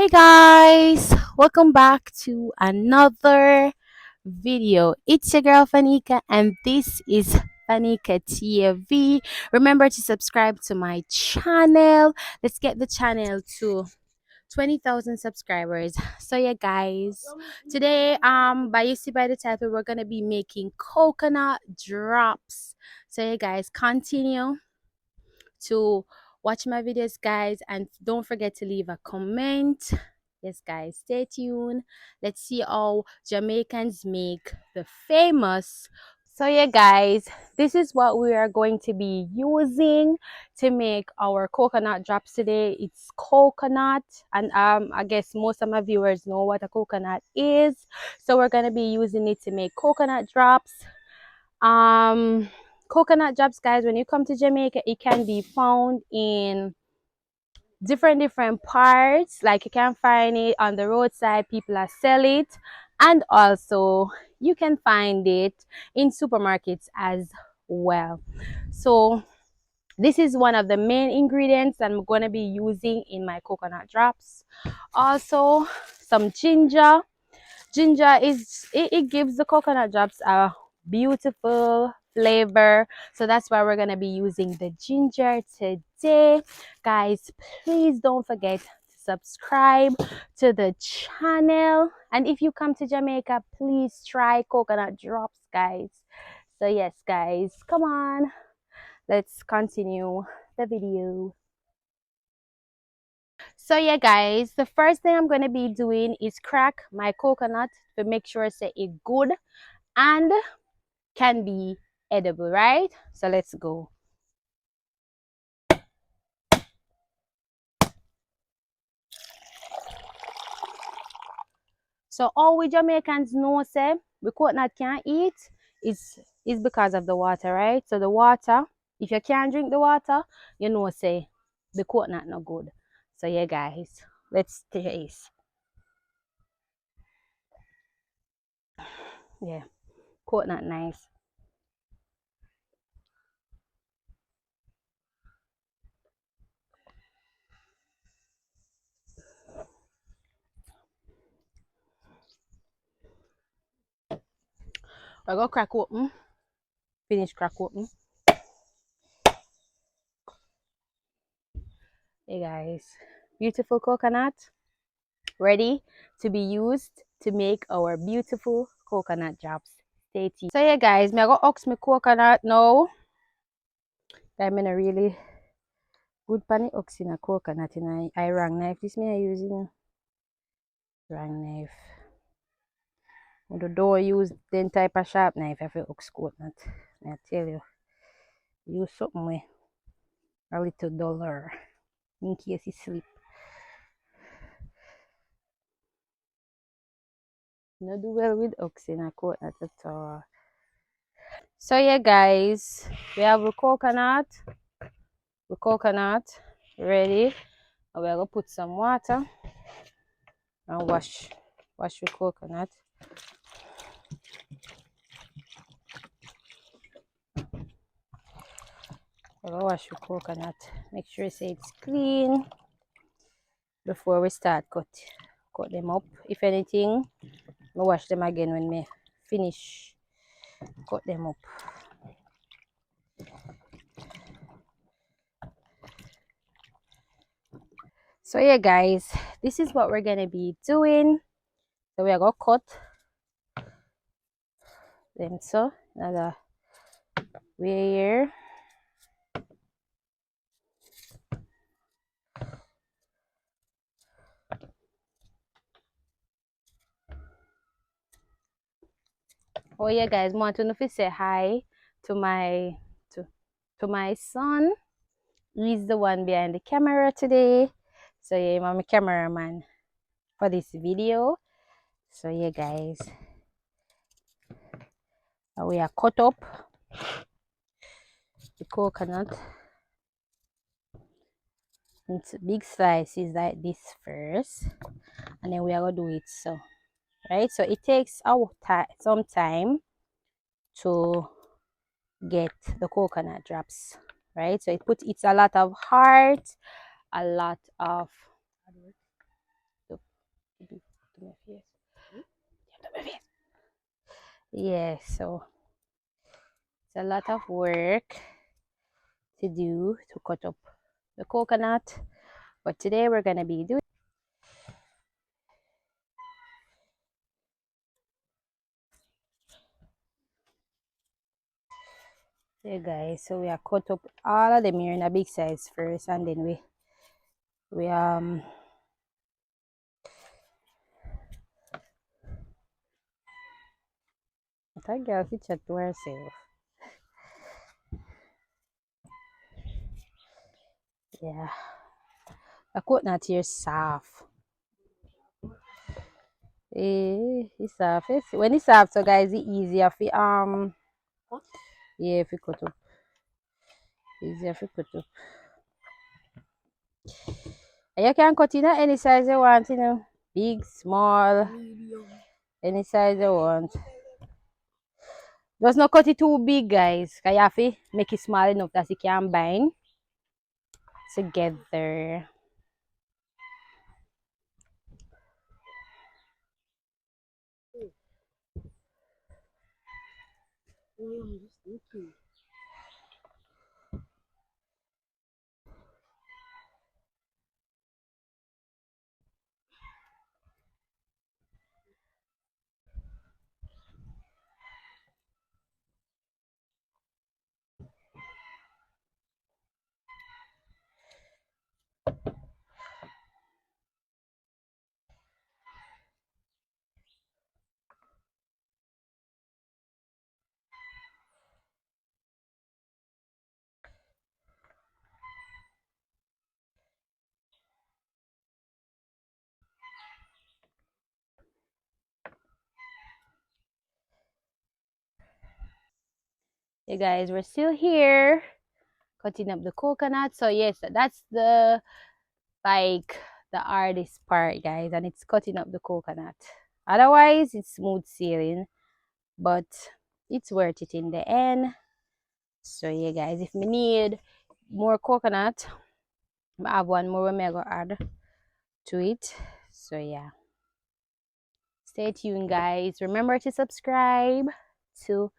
Hey guys, welcome back to another video. It's your girl Fanika, and this is Fanika TV. Remember to subscribe to my channel. Let's get the channel to 20,000 subscribers. So yeah guys, today by you see by the title, we're gonna be making coconut drops. So yeah guys, continue to watch my videos guys, and don't forget to leave a comment. Yes guys, stay tuned. Let's see how Jamaicans make the famous. So yeah guys, this is what we are going to be using to make our coconut drops today. It's coconut, and I guess most of my viewers know what a coconut is, so we're going to be using it to make coconut drops. um Coconut drops guys, when you come to Jamaica, it can be found in different parts. Like you can find it on the roadside, people are sell it, and also you can find it in supermarkets as well. So this is one of the main ingredients I'm going to be using in my coconut drops. Also some ginger. Ginger is it gives the coconut drops a beautiful flavor, so that's why we're going to be using the ginger today guys. Please don't forget to subscribe to the channel, and if you come to Jamaica, please try coconut drops guys. So yes guys, come on, let's continue the video. So yeah guys, the first thing I'm going to be doing is crack my coconut to make sure say it good and can be edible, right? So let's go. So all we Jamaicans know say we coconut can't eat is because of the water, right? So the water, if you can't drink the water, you know say the coconut not good. So yeah guys, let's taste. Yeah, coconut nice. I go crack open, finish crack open. Hey guys, beautiful coconut ready to be used to make our beautiful coconut drops. Stay tuned. So yeah guys, me I go ox my coconut now. I'm gonna really good pan ox in a coconut in I wrong knife. This me I using wrong knife. Don't use then type of sharp knife if you ox coconut. I tell you, use something with a little duller in case you sleep. No do well with ox in a coconut at all. So yeah guys, we have the coconut ready. And we're gonna put some water and wash the coconut. We're gonna wash the coconut. Make sure it's clean before we start cut them up. If anything, we wash them again when we finish cut them up. So yeah guys, this is what we're gonna be doing. So we're gonna cut them so another way here. Oh yeah guys, I want to know if you say hi to my to my son. He's the one behind the camera today. So yeah, I'm a cameraman for this video. So yeah guys, we are cut up the coconut into big slices like this first, and then we are gonna do it so, right? So it takes our some time to get the coconut drops, right? So it's a lot of heart, a lot of face. You have to my face. Yeah, so it's a lot of work to do to cut up the coconut. But today we're gonna be doing. Yeah, guys. So we are cut up all of them here in a big size first, and then we I think girl fit chat to herself. Yeah, the coconut here soft. It's soft. When it's soft, so guys, it's easier for yeah, if you cut up, easier if you cut up. And you can cut in any size you want, big, small, any size you want. Just not cut it too big, guys. Cause you have to make it small enough that it can bind together. Hey guys, we're still here cutting up the coconut. So yes, that's the like the hardest part, guys, and it's cutting up the coconut. Otherwise, it's smooth sailing, but it's worth it in the end. So yeah, guys, if we need more coconut, I have one more we may go add to it. So yeah, stay tuned, guys. Remember to subscribe to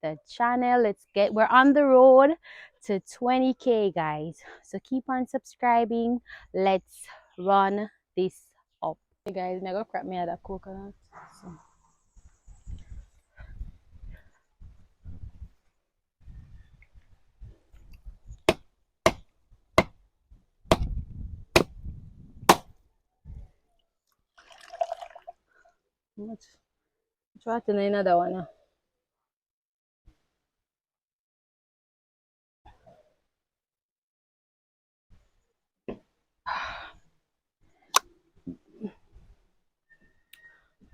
the channel. We're on the road to 20K, guys, so keep on subscribing. Let's run this up. Hey guys, I'm gonna crack me out of coconut. So. Much try to another one.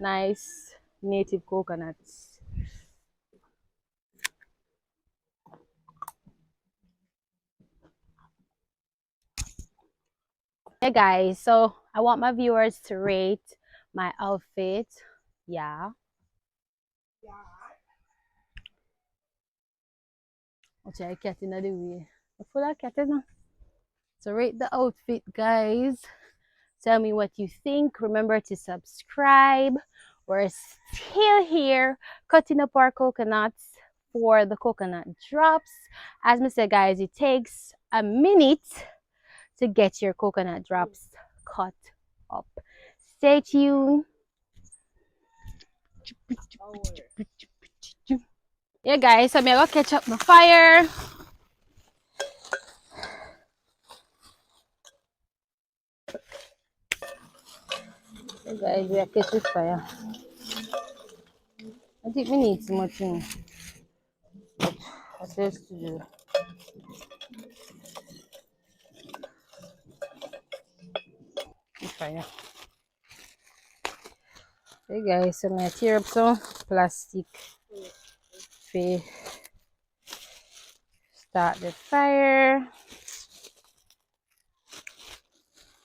Nice native coconuts. Hey guys, so I want my viewers to rate my outfit. Yeah. Watch I cat in the way. I full of cat in. So rate the outfit, guys. Tell me what you think. Remember to subscribe. We're still here cutting up our coconuts for the coconut drops. As I said, guys, it takes a minute to get your coconut drops cut up. Stay tuned. Yeah, guys, so I'm gonna catch up my fire. Yeah, guys, we are catching fire. I think we need some more thing. What else to do? Fire. Hey guys, so I'm gonna tear up some plastic for start the fire.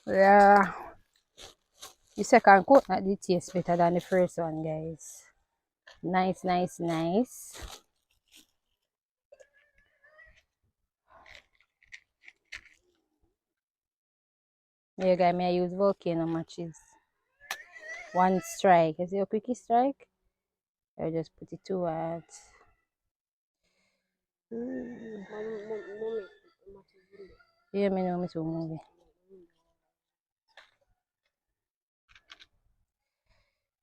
Yeah, the second coconut did taste better than the first one, guys. Nice, nice, nice. Yeah, guys, may I use volcano matches. one strike. You see a quickie strike? I just put it too hot. Yeah, me know me so movie.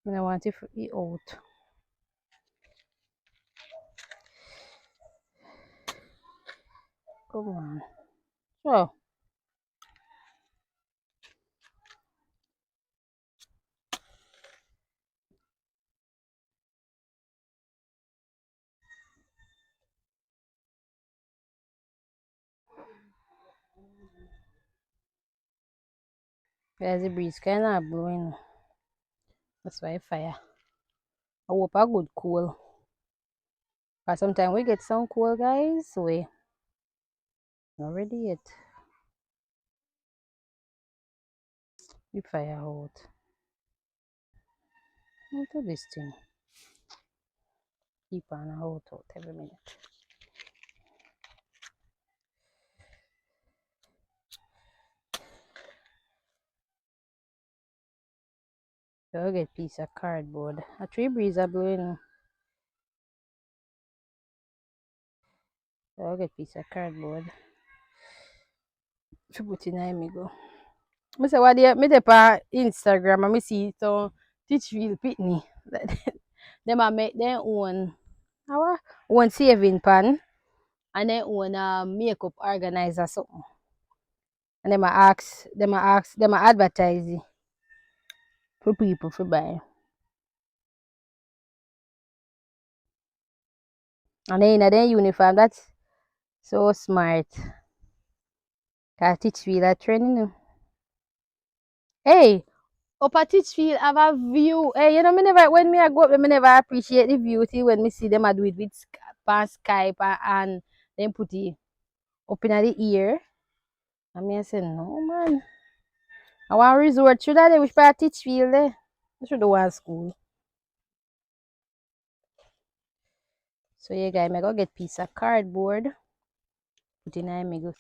I want it for eat out. Come on. So, there's the breeze kind of blowing. That's why fire. I hope a good cool. But sometimes we get some cool guys. So we not ready yet. We fire out. Look at this thing. Keep on out every minute. So I'll get piece of cardboard. A tree breeze are blowing. So I'll get piece of cardboard. To put in me go. I say what they me dey on Instagram and me see so teach real pitney. Them a make their own our own saving pan and their own makeup organizer something. And them a advertise it for people to buy. And then in their uniform, that's so smart. Cause teach real a trend, you know. Hey, up at Teachfield have a view. Hey, you know, me never when me I go up there, me never appreciate the view till when me see them I do it with Skype and then put it up in the ear. And me I say, no man. I want resort to that which part Teachfield there. I should do one school. So yeah guys, me go get piece of cardboard. Put in there, me go.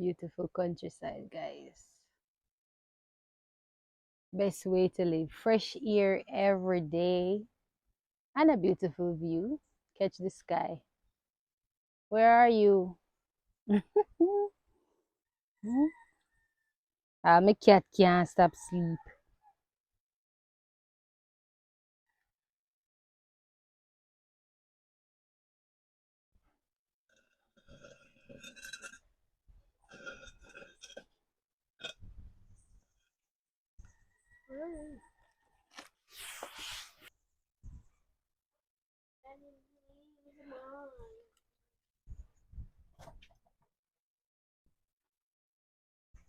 Beautiful countryside, guys. Best way to live. Fresh air every day. And a beautiful view. Catch the sky. Where are you? My cat can't stop sleep.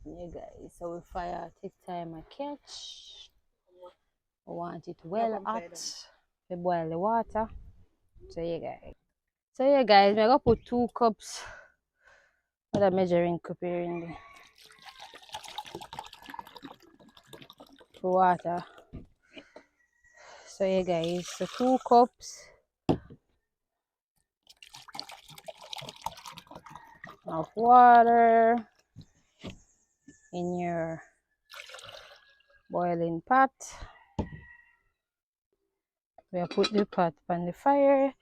Yeah, guys. So we fire take time I catch. I want it well hot. We boil the water. So yeah, guys. So yeah, guys. I'm gonna put 2 cups of the measuring cup here in the water. So yeah, guys. So 2 cups of water in your boiling pot. We put the pot on the fire.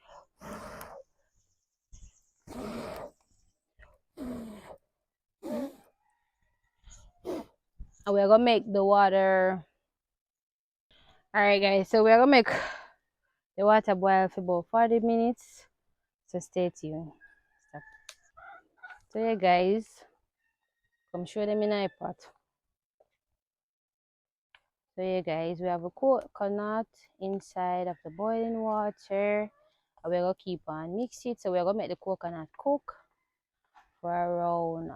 And we're gonna make the water. Alright guys, so we're gonna make the water boil for about 40 minutes. So stay tuned. Stop. So yeah guys, come show them in a pot. So yeah guys, we have a coconut inside of the boiling water. And we're gonna keep on mix it. So we're gonna make the coconut cook. for around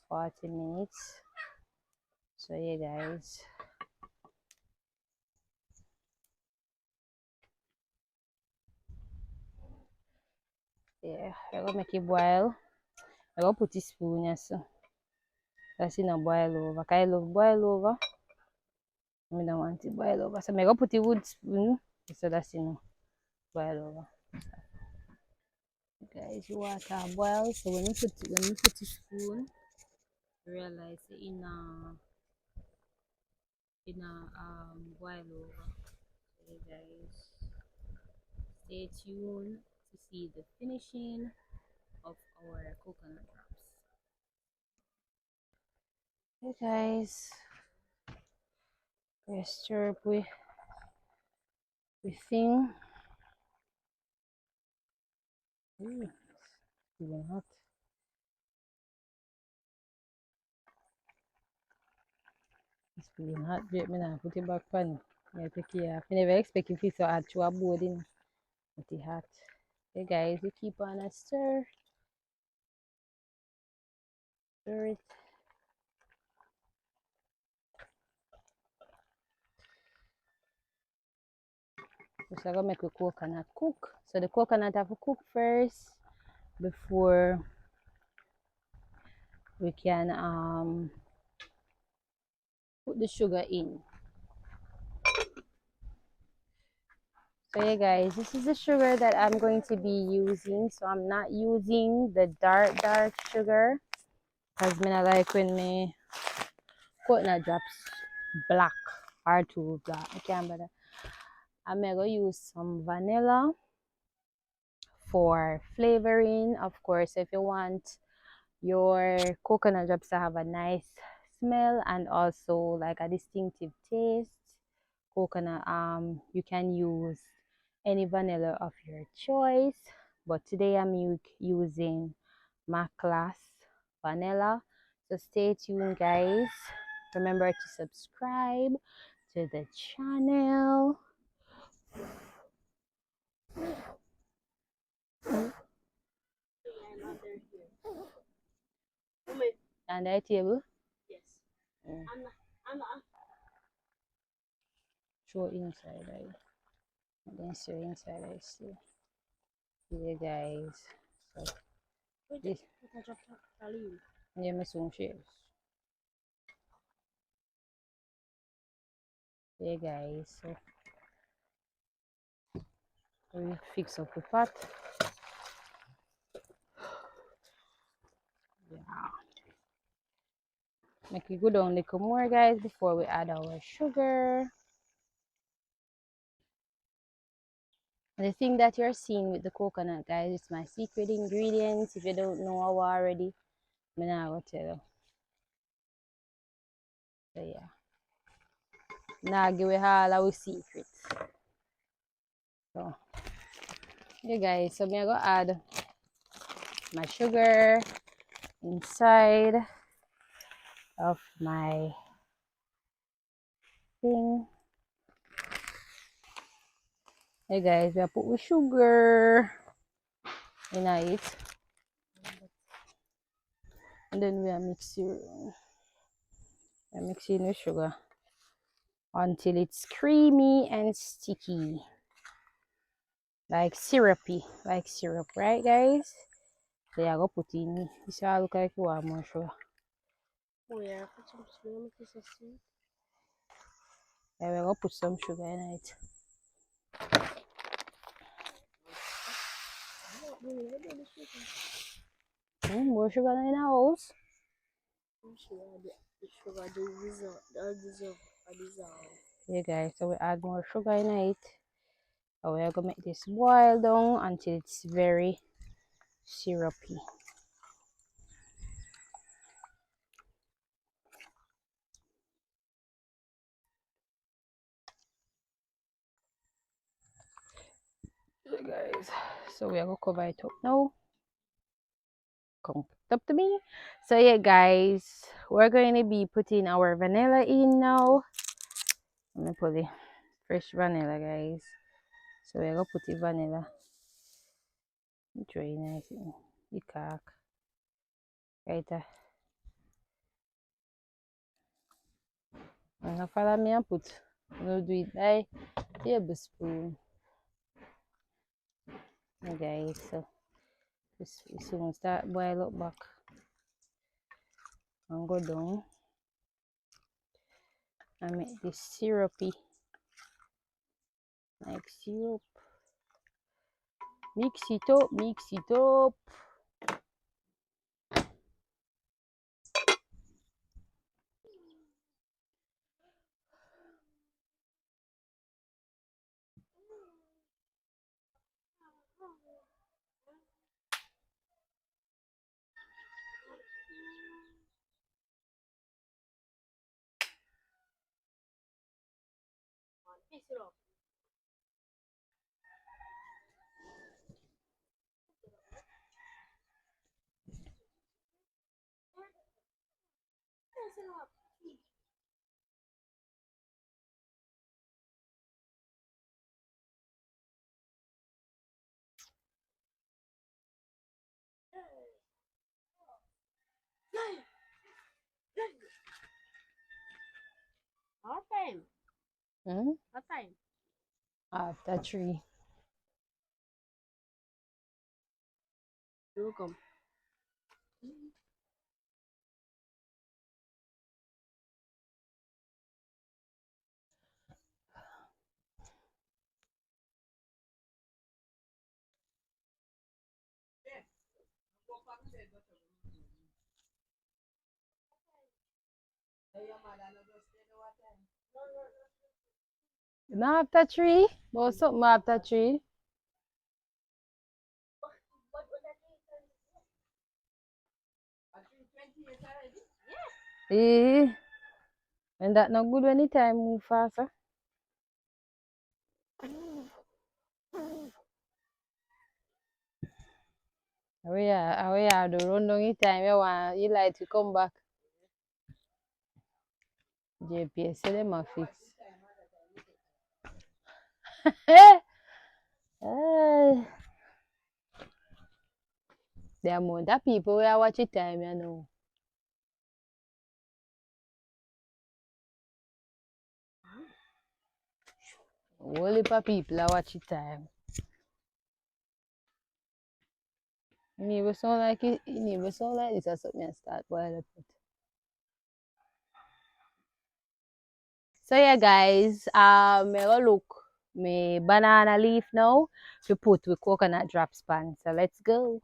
40 minutes. So yeah guys, yeah, I'm gonna make it boil. I'm gonna put a spoon here so that's in a boil over. Cause I love boil over. I don't want it boil over. So I'm gonna put a wood spoon so that's in boil over. Guys, you water boil. So when you put the spoon, realize in a boil over. So guys, stay tuned to see the finishing of our coconut drops. Hey guys, we stir up we thing. Ooh, it's even hot. It's feeling hot. Wait, me now put it back pan. I take it off. I never expect it to so hot to a board in. But it hot. Hey guys, we keep on a stir. Stir it. Just gonna make the coconut cook. So the coconut have to cook first before we can put the sugar in. So yeah guys, this is the sugar that I'm going to be using. So I'm not using the dark sugar because I like when me coconut drops black or too black. I can't bother. I'm gonna use some vanilla for flavoring. Of course, if you want your coconut drops to have a nice smell and also like a distinctive taste, coconut you can use any vanilla of your choice, but today I'm using Maclass vanilla. So stay tuned guys, remember to subscribe to the channel. And that table, yes. Show inside right, and then show inside I see. Yeah guys, so this yeah me soon shares. Yeah guys, so we fix up the pot. Yeah, make it go down a little more guys before we add our sugar. The thing that you're seeing with the coconut guys, it's my secret ingredients. If you don't know how already, I'm not tell you. So yeah, now give it all our secrets. So yeah guys, so I'm gonna add my sugar inside of my thing. Hey guys, we put with sugar in it, and then we are mixing with sugar until it's creamy and sticky, like syrupy, like syrup, right guys? So yeah, go put in. This all look like you want more sugar. Oh yeah, put some sugar, make this a sweet. Yeah, we're gonna put some sugar in it. More sugar in the house. Yeah guys, so we add more sugar in it. So we're gonna make this boil down until it's very syrupy. Yeah guys, so we are gonna cover it up now. Come up to me. So yeah guys, we're going to be putting our vanilla in now. Let me put the fresh vanilla guys. So we're gonna put the vanilla. Try nice in. Ikak. Right. And follow me and put. We'll do it by tablespoon. Okay, so this soon start boil up back and go down and make this syrupy like syrup. Mix it up, mix it up. What time? What time? After 3. You come. Not after 3, but something after 3. Eh, and that not good when the time move faster. We are the run down the time you like to come back. JPS say them a fix. Eh, the amount of people we are watching time, you know. Whole heap of people are watching time. It never sound like it never sound like this or something I start while I put. So yeah guys, me go look me banana leaf now to put with coconut drops pan. So let's go.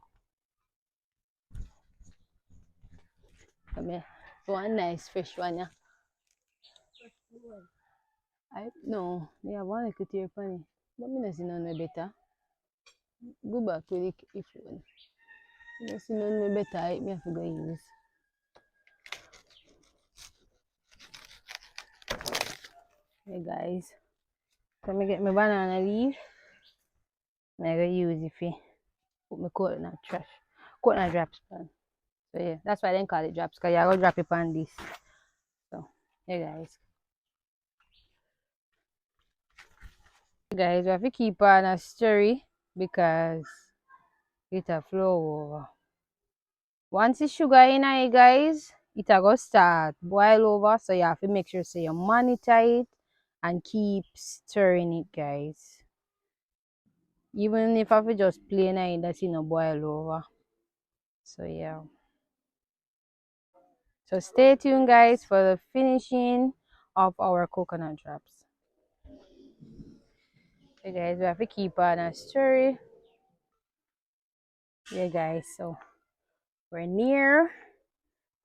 So one nice fresh one, yeah. I no, yeah, one like it here funny. But me not see none way better. Go back with the phone. Me not see none way better. Me have to go use. Hey guys, so me get my banana leaf. I go use it for put my coconut drops pan. So yeah, that's why they call it drops, cause you go drop it on this. So yeah guys. Guys, we have to keep on a stirry because it'll flow over. Once the sugar in here, guys, it'll go start boil over. So you have to make sure so you monitor it and keep stirring it, guys. Even if I have just plain it, that's in a boil over. So yeah. So stay tuned, guys, for the finishing of our coconut drops. Okay, guys, we have to keep on a stirry. Yeah, guys, so we're near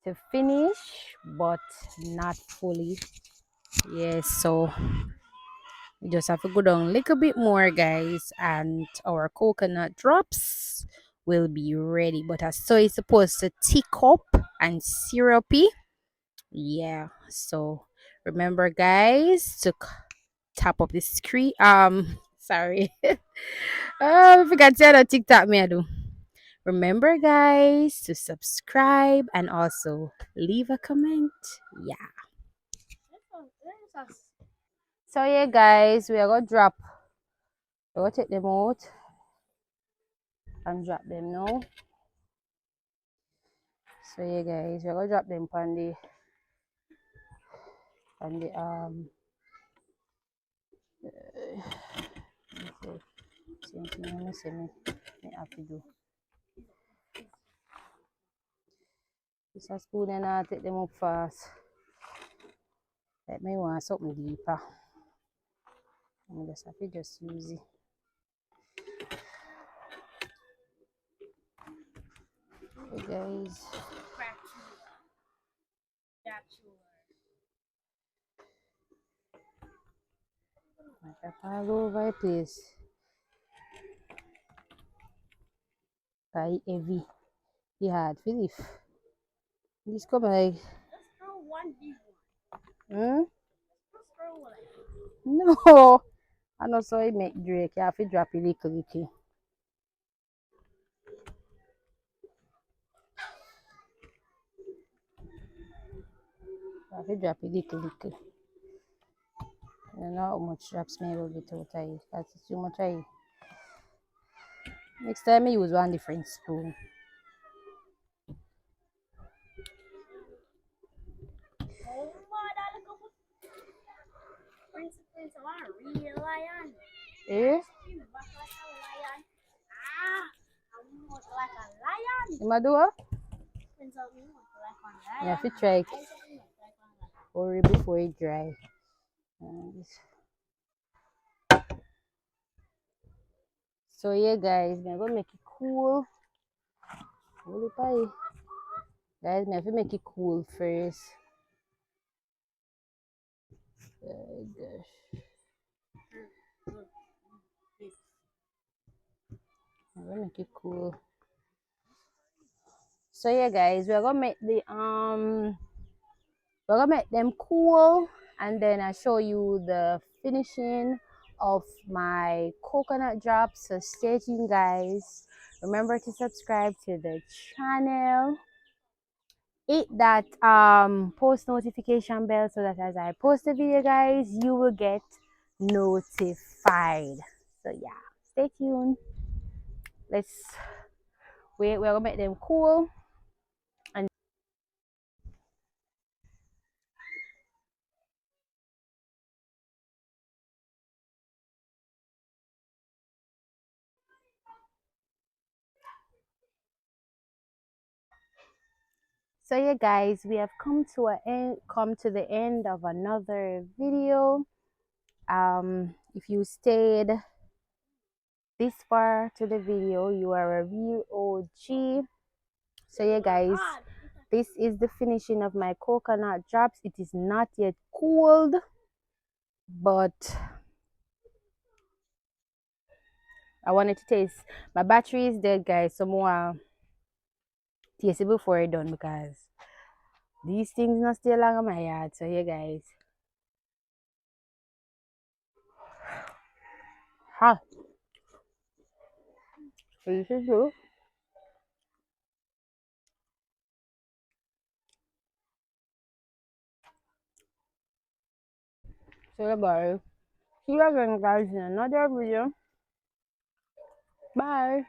to finish, but not fully. Yes, so we just have to go down a little bit more, guys, and our coconut drops will be ready. But as so it's supposed to thick up and syrupy. Yeah, so remember, guys, to tap up the screen. Sorry. I forgot to say that TikTok me I do. Remember, guys, to subscribe and also leave a comment. Yeah. So yeah, guys, we are gonna take them out and drop them now. So yeah guys, we're gonna drop them on the same thing I'm gonna say me have to do. This a spoon and I take them up fast. Let me want something deeper. I just have to just use it. Hey guys. Like all over the place. Very heavy. It hard to lift. This come like one big hmm? one. No. I know so it make Drake. You have to drop it little. You have to drop it little. You know how much drops me will get out of it. Because it's too much of it. Next time I use one different spoon. Oh my God, look up. Prince, I want a real lion. Eh? He's back like a lion. Ah, I'm more like a lion. You might do what? Prince, I'm more like a You lion. have to try I said I'm more like a lion. hurry before it dry. So yeah guys, I'm gonna make it cool. Hold it by. Guys, I have to make it cool first. Oh gosh. I'm gonna make it cool. So yeah guys, we're gonna make them cool and then I show you the finishing of my coconut drops. So stay tuned guys. Remember to subscribe to the channel. Hit that post notification bell so that as I post a video guys, you will get notified. So yeah, stay tuned. Let's wait, we're gonna make them cool. And so yeah guys, we have come to the end of another video. If you stayed this far to the video, you are a real OG. So yeah guys, this is the finishing of my coconut drops. It is not yet cooled, but I wanted to taste. My battery is dead guys, so more taste it before it done because these things not stay long on my yard. So yeah guys, ha, so this is true. So yeah guys, see you again guys in another video. Bye.